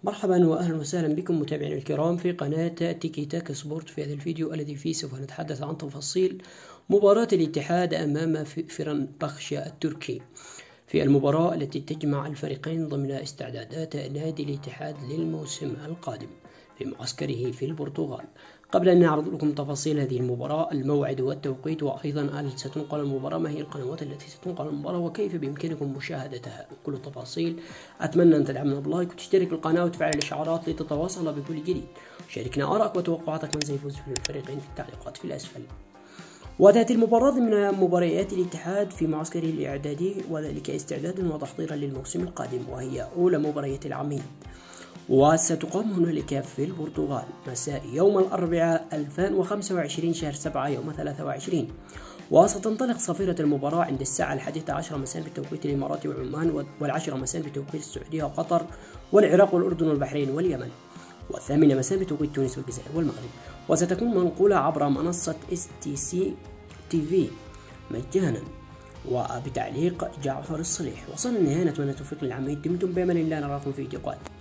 مرحبا واهلا وسهلا بكم متابعينا الكرام في قناة تيكي تاك سبورت. في هذا الفيديو الذي فيه سوف نتحدث عن تفاصيل مباراة الاتحاد امام فيرنباخشة التركي في المباراة التي تجمع الفريقين ضمن استعدادات نادي الاتحاد للموسم القادم في معسكره في البرتغال. قبل أن نعرض لكم تفاصيل هذه المباراة، الموعد والتوقيت، وأيضا هل ستنقل المباراة، ما هي القنوات التي ستنقل المباراة، وكيف بإمكانكم مشاهدتها، كل التفاصيل. أتمنى أن تدعمنا بلايك وتشترك في القناة وتفعل الإشعارات لتتواصل بكل جديد. شاركنا آرائك وتوقعاتك من سيفوز في الفريقين في التعليقات في الأسفل. وتأتي المباراة ضمن مباريات الاتحاد في معسكره الإعدادي، وذلك استعدادا وتحضيرا للموسم القادم، وهي أولى مباريات العامين، وستقام هنالك في البرتغال مساء يوم الأربعاء 2025 شهر 7 يوم 23، وستنطلق صفيرة المباراة عند الساعة 11 مساء بتوقيت الإمارات وعمان، وال10 مساء بتوقيت السعودية وقطر والعراق والأردن والبحرين واليمن، والثامنة مساء بتوقيت تونس والجزائر والمغرب، وستكون منقولة عبر منصة STC TV مجانا وبتعليق جعفر الصليح. وصلنا النهاية، نتمنى التوفيق للعامين. دمتم بأمان الله، نراكم في فيديو قادم.